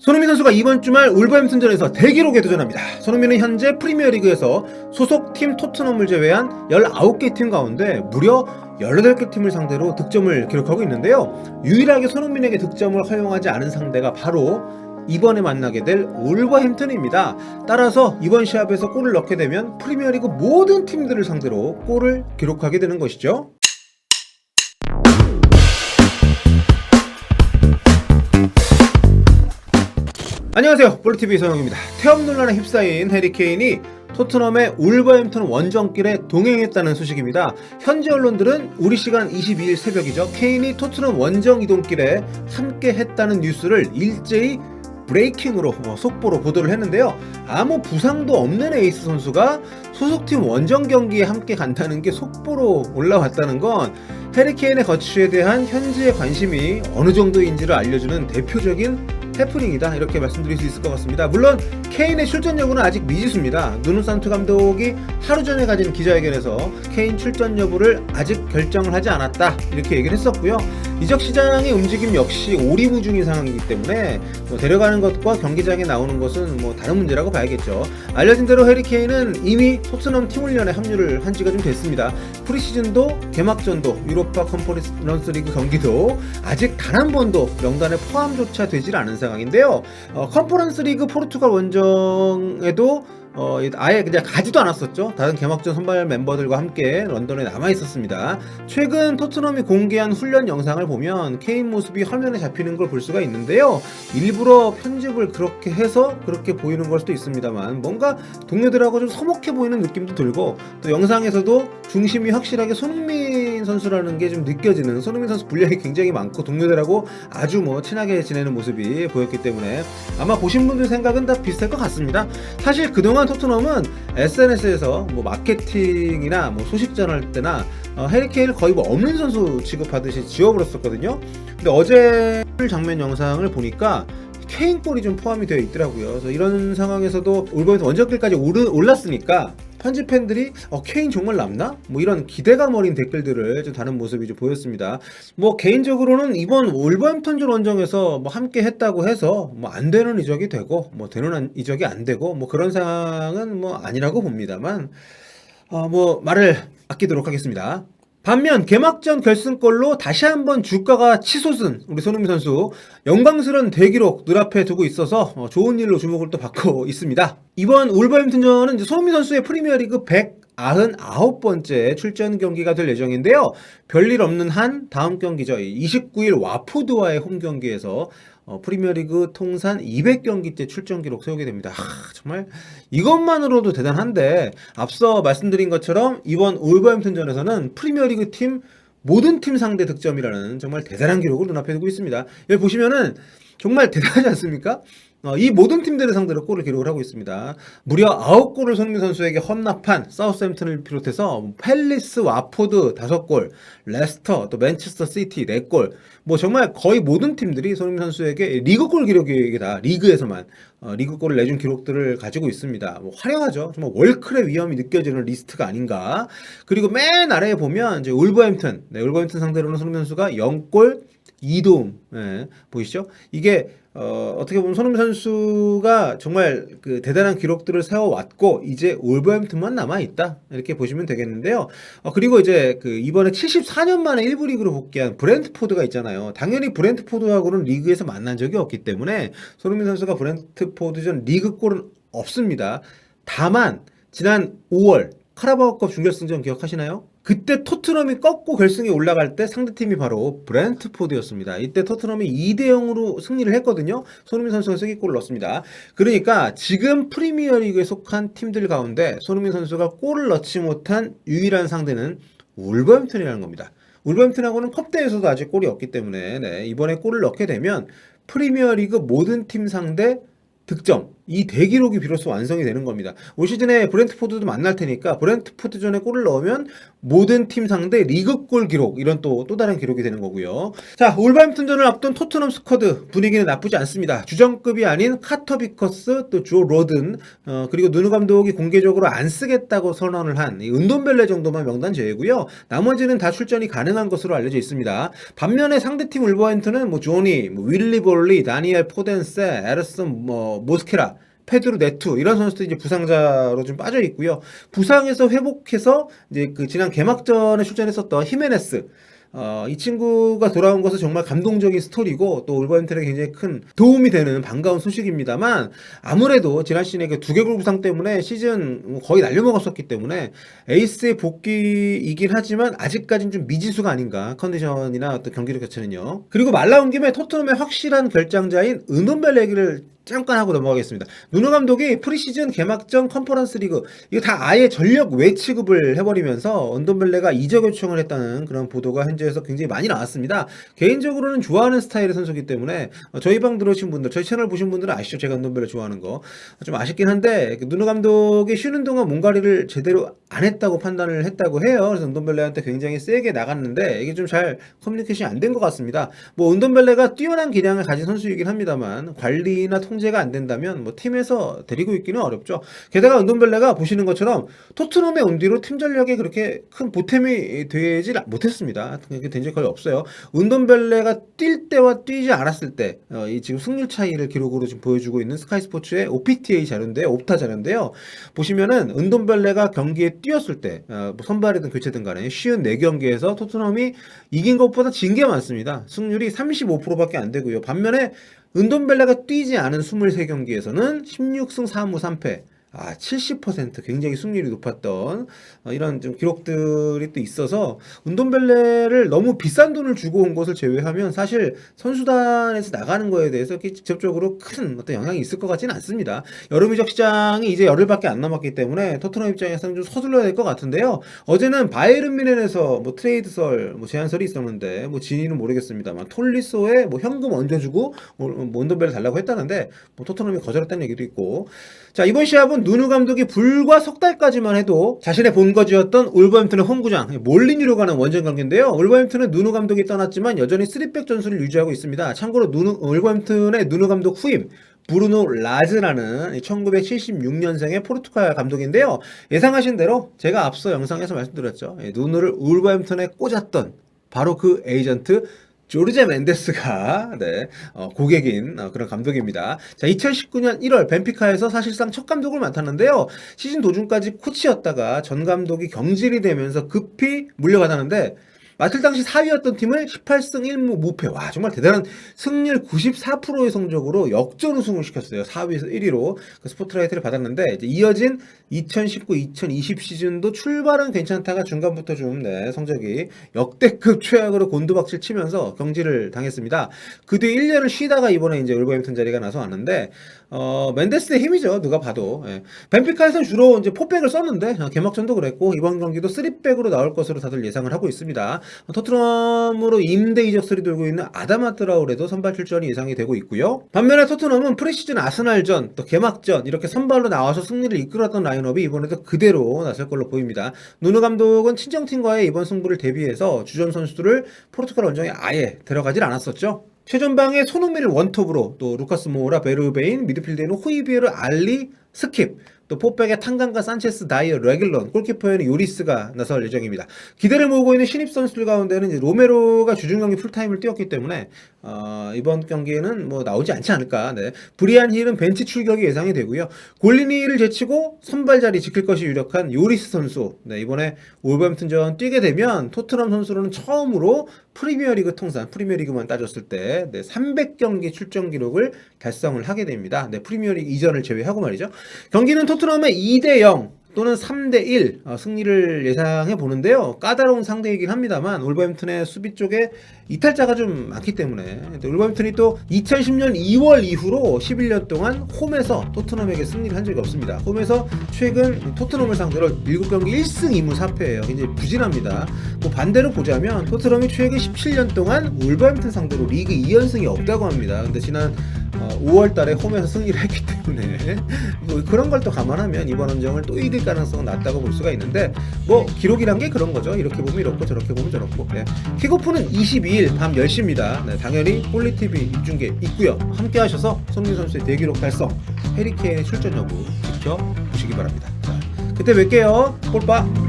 손흥민 선수가 이번 주말 울버햄튼전에서 대기록에 도전합니다. 손흥민은 현재 프리미어리그에서 소속 팀 토트넘을 제외한 19개 팀 가운데 무려 18개 팀을 상대로 득점을 기록하고 있는데요. 유일하게 손흥민에게 득점을 허용하지 않은 상대가 바로 이번에 만나게 될 울버햄튼입니다. 따라서 이번 시합에서 골을 넣게 되면 프리미어리그 모든 팀들을 상대로 골을 기록하게 되는 것이죠. 안녕하세요, 볼트TV 서영입니다. 태업 논란에 휩싸인 해리 케인이 토트넘의 울버햄튼 원정길에 동행했다는 소식입니다. 현지 언론들은 우리 시간 22일 새벽이죠. 케인이 토트넘 원정 이동길에 함께 했다는 뉴스를 일제히 브레이킹으로 속보로 보도를 했는데요. 아무 부상도 없는 에이스 선수가 소속팀 원정 경기에 함께 간다는 게 속보로 올라왔다는 건 해리 케인의 거취에 대한 현지의 관심이 어느 정도인지를 알려주는 대표적인 해프닝이다, 이렇게 말씀드릴 수 있을 것 같습니다. 물론 케인의 출전 여부는 아직 미지수입니다. 누누 산투 감독이 하루 전에 가진 기자회견에서 케인 출전 여부를 아직 결정을 하지 않았다, 이렇게 얘기를 했었고요. 이적 시장의 움직임 역시 오리무중인 상황이기 때문에 데려가는 것과 경기장에 나오는 것은 다른 문제라고 봐야겠죠. 알려진 대로 해리 케인은 이미 토트넘 팀 훈련에 합류를 한 지가 좀 됐습니다. 프리시즌도 개막전도 유로파 컨퍼런스 리그 경기도 아직 단 한 번도 명단에 포함조차 되질 않은 상황인데요. 컨퍼런스 리그 포르투갈 원정에도 아예 그냥 가지도 않았었죠. 다른 개막전 선발 멤버들과 함께 런던에 남아 있었습니다. 최근 토트넘이 공개한 훈련 영상을 보면 케인 모습이 화면에 잡히는 걸 볼 수가 있는데요. 일부러 편집을 그렇게 해서 그렇게 보이는 걸 수도 있습니다만 뭔가 동료들하고 좀 서먹해 보이는 느낌도 들고, 또 영상에서도 중심이 확실하게 손흥민 선수라는 게 좀 느껴지는, 손흥민 선수 분량이 굉장히 많고 동료들하고 아주 친하게 지내는 모습이 보였기 때문에 아마 보신 분들 생각은 다 비슷할 것 같습니다. 사실 그동안 토트넘은 SNS에서 마케팅이나 소식 전할 때나 해리 케인을 거의 없는 선수 취급하듯이 지워버렸었거든요. 근데 어제 장면 영상을 보니까 케인 골이 좀 포함이 되어 있더라고요. 그래서 이런 상황에서도 울버햄튼 원정길까지 올랐으니까 현지 팬들이 케인 정말 남나? 이런 기대감 어린 댓글들을 좀 다는 모습이 좀 보였습니다. 개인적으로는 이번 울버햄튼전 원정에서 함께 했다고 해서 안 되는 이적이 되고 되는 이적이 안 되고 그런 상황은 아니라고 봅니다만 말을 아끼도록 하겠습니다. 반면 개막전 결승골로 다시 한번 주가가 치솟은 우리 손흥민 선수, 영광스러운 대기록 눈앞에 두고 있어서 좋은 일로 주목을 또 받고 있습니다. 이번 울버햄튼전은 이제 손흥민 선수의 프리미어리그 199번째 출전 경기가 될 예정인데요. 별일 없는 한 다음 경기죠. 29일 와포드와의 홈 경기에서 프리미어리그 통산 200경기째 출전 기록 세우게 됩니다. 정말 이것만으로도 대단한데, 앞서 말씀드린 것처럼 이번 울버햄튼전에서는 프리미어리그 팀 모든 팀 상대 득점이라는 정말 대단한 기록을 눈앞에 두고 있습니다. 여기 보시면은 정말 대단하지 않습니까? 이 모든 팀들을 상대로 골을 기록을 하고 있습니다. 무려 9골을 손흥민 선수에게 헌납한 사우스햄튼을 비롯해서 팰리스, 와포드 5골, 레스터, 또 맨체스터 시티 4골, 정말 거의 모든 팀들이 손흥민 선수에게 리그골 기록이다, 리그에서만 리그골을 내준 기록들을 가지고 있습니다. 화려하죠. 정말 월클의 위험이 느껴지는 리스트가 아닌가. 그리고 맨 아래에 보면 이제 울버햄튼, 울버햄튼 상대로는 손흥민 선수가 0골 2도움, 보이시죠? 이게 어떻게 보면 손흥민 선수가 정말 그 대단한 기록들을 세워왔고 이제 울버햄튼만 남아있다, 이렇게 보시면 되겠는데요. 그리고 이제 이번에 74년 만에 1부 리그로 복귀한 브렌트포드가 있잖아요. 당연히 브렌트포드하고는 리그에서 만난 적이 없기 때문에 손흥민 선수가 브렌트포드전 리그골은 없습니다. 다만 지난 5월 카라바오컵 준결승전 기억하시나요? 그때 토트넘이 꺾고 결승에 올라갈 때 상대팀이 바로 브렌트포드였습니다. 이때 토트넘이 2대0으로 승리를 했거든요. 손흥민 선수가 세기골을 넣었습니다. 그러니까 지금 프리미어리그에 속한 팀들 가운데 손흥민 선수가 골을 넣지 못한 유일한 상대는 울버햄튼이라는 겁니다. 울버햄튼하고는 컵대회에서도 아직 골이 없기 때문에 이번에 골을 넣게 되면 프리미어리그 모든 팀 상대 득점 이 대기록이 비로소 완성이 되는 겁니다. 올 시즌에 브렌트포드도 만날 테니까 브렌트포드전에 골을 넣으면 모든 팀 상대 리그골 기록, 이런 또 다른 기록이 되는 거고요. 자, 울버햄튼전을 앞둔 토트넘 스쿼드 분위기는 나쁘지 않습니다. 주전급이 아닌 카터 비커스, 또 조 로든, 그리고 누누 감독이 공개적으로 안 쓰겠다고 선언을 한 은돈벨레 정도만 명단 제외고요. 나머지는 다 출전이 가능한 것으로 알려져 있습니다. 반면에 상대팀 울버햄튼은 뭐 조니, 윌리 볼리, 다니엘 포덴세, 에르슨, 모스케라, 페드로 네투, 이런 선수들이 이제 부상자로 좀 빠져 있고요. 부상에서 회복해서 이제 그 지난 개막전에 출전했었던 히메네스, 이 친구가 돌아온 것은 정말 감동적인 스토리고 또 울버햄튼에 굉장히 큰 도움이 되는 반가운 소식입니다만, 아무래도 지난 시즌에 그 두개골 부상 때문에 시즌 거의 날려먹었었기 때문에 에이스의 복귀이긴 하지만 아직까지는 좀 미지수가 아닌가, 컨디션이나 어떤 경기력 자체는요. 그리고 말 나온 김에 토트넘의 확실한 결장자인 은돈벨레 얘기를 잠깐 하고 넘어가겠습니다. 누누 감독이 프리시즌, 개막전, 컨퍼런스 리그 이거 다 아예 전력 외 취급을 해버리면서 은돈벨레가 이적 요청을 했다는 그런 보도가 현지에서 굉장히 많이 나왔습니다. 개인적으로는 좋아하는 스타일의 선수이기 때문에 저희 방 들어오신 분들, 저희 채널 보신 분들은 아시죠? 제가 은돈벨레 좋아하는 거. 좀 아쉽긴 한데 누누 감독이 쉬는 동안 몸가리를 제대로 안 했다고 판단을 했다고 해요. 그래서 은돈벨레한테 굉장히 세게 나갔는데 이게 좀 잘 커뮤니케이션이 안 된 것 같습니다. 뭐 은돈벨레가 뛰어난 기량을 가진 선수이긴 합니다만 관리나 통제가 안 된다면 뭐 팀에서 데리고 있기는 어렵죠. 게다가 은돈벨레가 보시는 것처럼 토트넘에 온 뒤로 팀 전력에 그렇게 큰 보탬이 되지 못했습니다. 그게 된 적이 거의 없어요. 은돈벨레가 뛸 때와 뛰지 않았을 때 이 지금 승률 차이를 기록으로 지금 보여주고 있는 스카이스포츠의 OPTA 자료인데요, 옵타 자료인데요. 보시면은 은돈벨레가 경기에 뛰었을 때 선발이든 교체든 간에 쉬운 4경기에서 토트넘이 이긴 것보다 진 게 많습니다. 승률이 35%밖에 안 되고요. 반면에 은돈벨레가 뛰지 않은 23경기에서는 16승 4무 3패, 70% 굉장히 승률이 높았던 이런 좀 기록들이 또 있어서 은돈벨레를 너무 비싼 돈을 주고 온 것을 제외하면 사실 선수단에서 나가는 거에 대해서 직접적으로 큰 어떤 영향이 있을 것 같지는 않습니다. 여름 이적 시장이 이제 열흘밖에 안 남았기 때문에 토트넘 입장에서는 좀 서둘러야 될 것 같은데요. 어제는 바이에른 뮌헨에서 뭐 트레이드설, 제안설이 있었는데 진위는 모르겠습니다만 톨리소에 현금 얹어주고 은돈벨레 달라고 했다는데 토트넘이 거절했다는 얘기도 있고. 자, 이번 시합은 누누 감독이 불과 석 달까지만 해도 자신의 본거지였던 울버햄튼의 홈구장 몰리뉴로 가는 원정 경기인데요. 울버햄튼은 누누 감독이 떠났지만 여전히 3백 전술을 유지하고 있습니다. 참고로 울버햄튼의 누누 감독 후임 브루노 라즈라는 1976년생의 포르투갈 감독인데요. 예상하신 대로 제가 앞서 영상에서 말씀드렸죠. 누누를 울버햄튼에 꽂았던 바로 그 에이전트 조르제 멘데스가 고객인 그런 감독입니다. 자, 2019년 1월 벤피카에서 사실상 첫 감독을 맡았는데요. 시즌 도중까지 코치였다가 전 감독이 경질이 되면서 급히 물려받았는데 맡을 당시 4위였던 팀을 18승 1무 무패. 와, 정말 대단한 승률 94%의 성적으로 역전 우승을 시켰어요. 4위에서 1위로 그 스포트라이트를 받았는데 이제 이어진 2019-2020 시즌도 출발은 괜찮다가 중간부터 좀 성적이 역대급 최악으로 곤두박질 치면서 경질을 당했습니다. 그 뒤에 1년을 쉬다가 이번에 이제 울버햄튼 자리가 나서 왔는데 멘데스의 힘이죠. 누가 봐도. 벤피카에서는 주로 이제 4백을 썼는데 개막전도 그랬고 이번 경기도 3백으로 나올 것으로 다들 예상을 하고 있습니다. 토트넘으로 임대 이적설이 돌고 있는 아다마 트라우레도 선발 출전이 예상이 되고 있고요. 반면에 토트넘은 프리시즌 아스날전, 또 개막전 이렇게 선발로 나와서 승리를 이끌었던 라인업이 이번에도 그대로 나설 걸로 보입니다. 누누 감독은 친정팀과의 이번 승부를 대비해서 주전 선수들을 포르투갈 원정에 아예 데려가질 않았었죠. 최전방에 손흥민을 원톱으로, 또 루카스 모우라, 베르베인, 미드필드에는 호이비에르, 알리, 스킵, 또 포백에 탄강과 산체스, 다이어, 레길런, 골키퍼에는 요리스가 나설 예정입니다. 기대를 모으고 있는 신입 선수들 가운데는 이제 로메로가 주중 경기 풀타임을 뛰었기 때문에 이번 경기에는 나오지 않지 않을까. 브리안 힐은 벤치 출격이 예상이 되고요. 골리니를 제치고 선발 자리 지킬 것이 유력한 요리스 선수. 이번에 울버햄튼전 뛰게 되면 토트넘 선수로는 처음으로 프리미어리그 통산, 프리미어리그만 따졌을 때 300경기 출전 기록을 달성을 하게 됩니다. 프리미어리그 이전을 제외하고 말이죠. 경기는 토트넘의 2대0 또는 3대1 승리를 예상해 보는데요. 까다로운 상대이긴 합니다만 울버햄튼의 수비 쪽에 이탈자가 좀 많기 때문에 울버햄튼이 또 2010년 2월 이후로 11년 동안 홈에서 토트넘에게 승리를 한 적이 없습니다. 홈에서 최근 토트넘을 상대로 7경기 1승 2무 4패예요. 굉장히 부진합니다. 반대로 보자면 토트넘이 최근 17년 동안 울버햄튼 상대로 리그 2연승이 없다고 합니다. 근데 지난 5월 달에 홈에서 승리를 했기 때문에 뭐 그런 걸 또 감안하면 이번 원정을 또 이길 가능성은 낮다고 볼 수가 있는데 뭐 기록이란 게 그런 거죠. 이렇게 보면 이렇고 저렇게 보면 저렇고. 네. 킥오프는 22일 밤 10시입니다. 네, 당연히 폴리TV 입중계 있고요. 함께 하셔서 손흥민 선수의 대기록 달성, 해리케인의 출전 여부 지켜보시기 바랍니다. 자, 그때 뵐게요. 폴빠.